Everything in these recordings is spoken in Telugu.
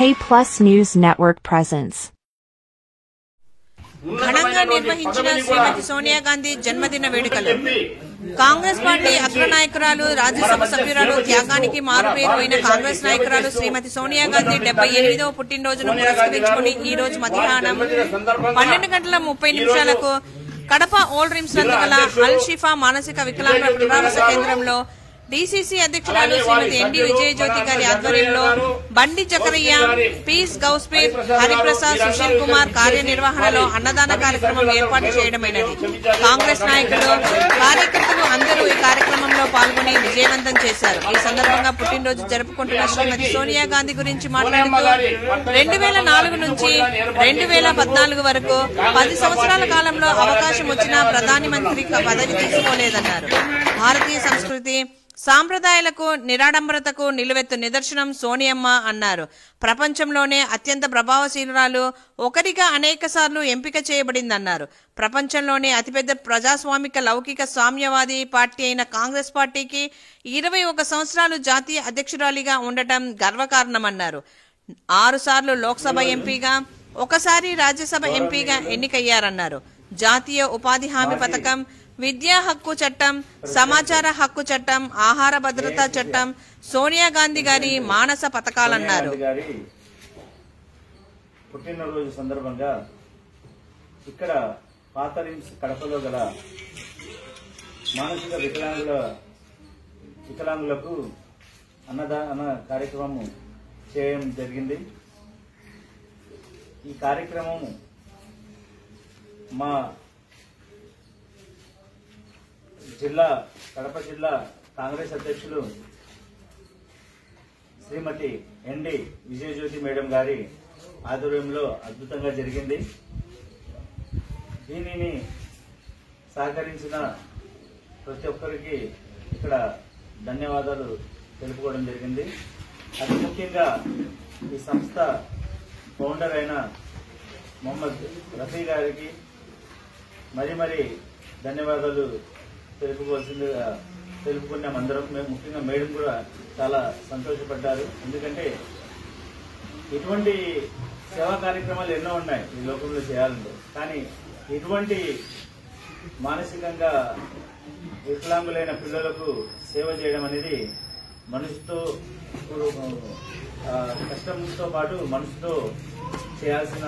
Hey Plus News Network presents. ఘనంగా నిర్వహించిన శ్రీమతి సోనియా గాంధీ జన్మదిన వేడుకలు. కాంగ్రెస్ పార్టీ అగ్రనాయకురాలు, రాజ్యసభ సభ్యురాలు, త్యాగానికి మారుపేరు అయిన కాంగ్రెస్ నాయకురాలు శ్రీమతి సోనియా గాంధీ 78వ పుట్టినరోజును పురస్కరించుకుని ఈ రోజు మధ్యాహ్నం 12:30 కడప ఓల్డ్ రిమ్స్ నందు గల అల్ షిఫా మానసిక వికలాంగుల పునరావాస కేంద్రంలో డీసీసీ అధ్యక్షురాలు శ్రీమతి ఎన్డీ విజయజ్యోతి గారి ఆధ్వర్యంలో బండి జకరయ్య, పీస్ గౌస్పీర్, హరిప్రసాద్, సుశీల్ కుమార్ కార్యనిర్వహణలో అన్నదాన కార్యక్రమం ఏర్పాటు చేయడమైనది. కాంగ్రెస్ నాయకులు, కార్యకర్తలు అందరూ ఈ కార్యక్రమంలో పాల్గొని విజయవంతం చేశారు. ఈ సందర్భంగా పుట్టినరోజు జరుపుకుంటున్న శ్రీమతి సోనియా గాంధీ గురించి మాట్లాడుతూ 2004 నుంచి 2014 వరకు 10 సంవత్సరాల కాలంలో అవకాశం వచ్చినా ప్రధాని మంత్రి పదవి తీసుకోలేదన్నారు. భారతీయ సంస్కృతి సాంప్రదాయాలకు, నిరాడంబరతకు నిలువెత్తు నిదర్శనం సోనియమ్మ అన్నారు. ప్రపంచంలోనే అత్యంత ప్రభావశీలురాలు, ఒకరిగా అనేక సార్లు ఎంపిక చేయబడిందన్నారు. ప్రపంచంలోనే అతిపెద్ద ప్రజాస్వామిక లౌకిక సామ్యవాది పార్టీ అయిన కాంగ్రెస్ పార్టీకి 21 సంవత్సరాలు జాతీయ అధ్యక్షురాలిగా ఉండటం గర్వకారణమన్నారు. 6 సార్లు లోక్సభ ఎంపీగా, 1 సారి రాజ్యసభ ఎంపీగా ఎన్నికయ్యారన్నారు. జాతీయ ఉపాధి హామీ పథకం, విద్యా హక్కు చట్టం, సమాచార హక్కు చట్టం, ఆహార భద్రతా చట్టం సోనియా గాంధీ గారి మానస పథకాలన్నారు. పుట్టినరోజు సందర్భంగా ఇక్కడ పాత రిమ్స్ కడపలో గల మానసిక వికలాంగులకు అన్నదాన కార్యక్రమం చేయడం జరిగింది. ఈ కార్యక్రమము మా కడప జిల్లా కాంగ్రెస్ అధ్యక్షులు శ్రీమతి ఎన్డీ విజయజ్యోతి మేడం గారి ఆధ్వర్యంలో అద్భుతంగా జరిగింది. దీనిని సహకరించిన ప్రతి ఒక్కరికి ఇక్కడ ధన్యవాదాలు తెలుపుకోవడం జరిగింది. అతి ముఖ్యంగా ఈ సంస్థ ఫౌండర్ అయిన మొహమ్మద్ రఫీ గారికి మరి ధన్యవాదాలు తెలుపుకున్నాం అందరం. మేము ముఖ్యంగా మేడం కూడా చాలా సంతోషపడ్డారు. ఎందుకంటే ఇటువంటి సేవా కార్యక్రమాలు ఎన్నో ఉన్నాయి ఈ లోకంలో చేయాలంటే, కానీ ఇటువంటి మానసికంగా వికలాంగులైన పిల్లలకు సేవ చేయడం అనేది మనసుతో కష్టంతో పాటు మనసుతో చేయాల్సిన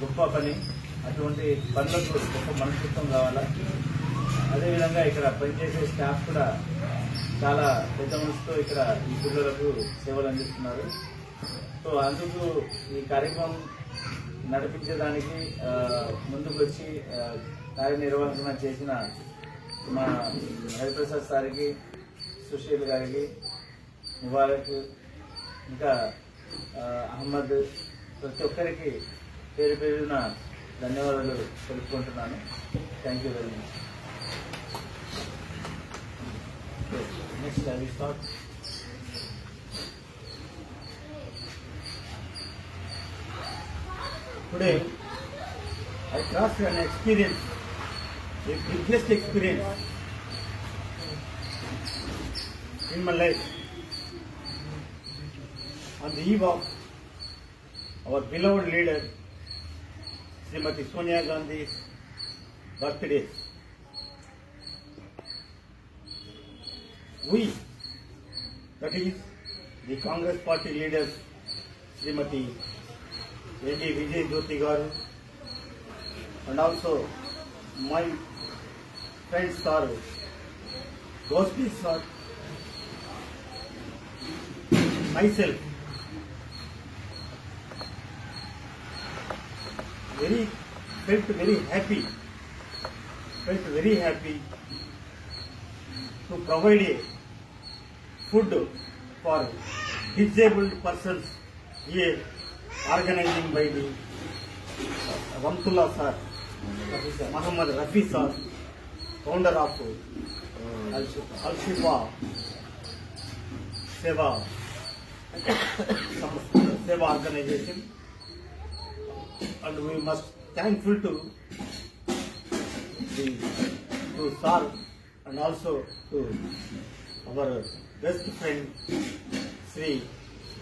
గొప్ప పని. అటువంటి పనులకు గొప్ప మనస్తత్వం కావాలా. అదేవిధంగా ఇక్కడ పనిచేసే స్టాఫ్ కూడా చాలా పెద్ద మనసుతో ఇక్కడ ఈ పిల్లలకు సేవలు అందిస్తున్నారు. సో అందుకు ఈ కార్యక్రమం నడిపించడానికి ముందుకు వచ్చి కార్యనిర్వహణ చేసిన మా హరిప్రసాద్ సార్కి, సుశీల్ గారికి, ముబారక్, ఇంకా అహ్మద్, ప్రతి ఒక్కరికి పేరు పేరున ధన్యవాదాలు తెలుపుకుంటున్నాను. Thank you very much. Next, I will start. Today, I crossed an experience, the biggest experience in my life, on the eve of our beloved leader, Srimati Sonia Gandhi's birthday. We, that is the Congress party leaders, Srimati N.D. Vijayajyothi garu, and also my friends sir, Gospi sir, myself, felt very happy to provide a food for disabled persons here, organizing by the Ramtullah sir, Muhammad Rafi sir, founder of Al Shifa Seva organization, and we must thankful to sir and also to our best friend Sri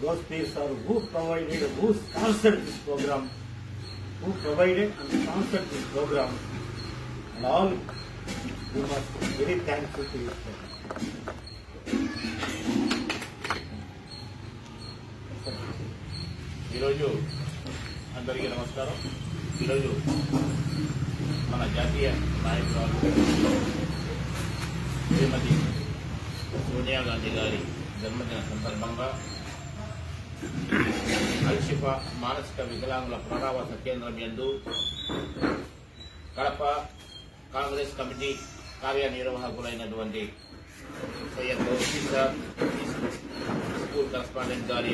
Gospir sir, who sponsored this program, who provided and sponsored this program, and all we must be very thankful to you. ఈరోజు అందరికీ నమస్కారం. ఈరోజు మన జాతీయ నాయకురాలు శ్రీమతి సోనియా గాంధీ గారి జన్మదిన సందర్భంగా అల్షిఫా మానసిక వికలాంగుల పునరావాస కేంద్రం యందు కడప కాంగ్రెస్ కమిటీ కార్యనిర్వాహకులైనటువంటి Syed Ghouspeer sir school correspondent గారి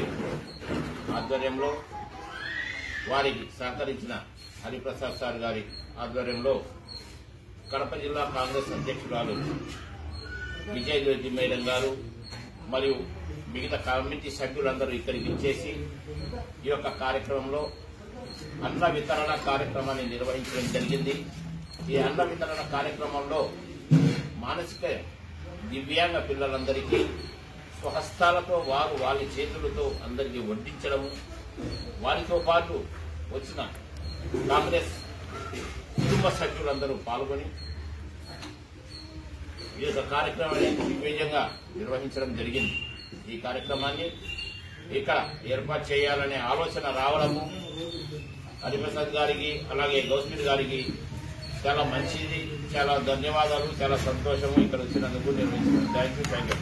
ఆధ్వర్యంలో, వారికి సహకరించిన హరిప్రసాద్ సార్ గారి ఆధ్వర్యంలో కడప జిల్లా కాంగ్రెస్ అధ్యక్షురాలు విజయజ్యోతి మేడం గారు మరియు మిగతా కమిటీ సభ్యులందరూ ఇక్కడికి ఇచ్చేసి ఈ యొక్క కార్యక్రమంలో అన్న వితరణ కార్యక్రమాన్ని నిర్వహించడం జరిగింది. ఈ అన్న వితరణ కార్యక్రమంలో మానసిక దివ్యాంగ పిల్లలందరికీ స్వహస్తాలతో వాళ్ళ చేతులతో అందరికీ వడ్డించడము, వారితో పాటు వచ్చిన కాంగ్రెస్ కుటుంబ సభ్యులందరూ పాల్గొని ఈ యొక్క కార్యక్రమాన్ని దిగ్విజయంగా నిర్వహించడం జరిగింది. ఈ కార్యక్రమాన్ని ఇక్కడ ఏర్పాటు చేయాలనే ఆలోచన రావడము హరిప్రసాద్ గారికి అలాగే గౌస్పీర్ గారికి చాలా మంచిది. చాలా ధన్యవాదాలు, చాలా సంతోషము ఇక్కడ వచ్చినందుకు నిర్వహించారు. Thank you.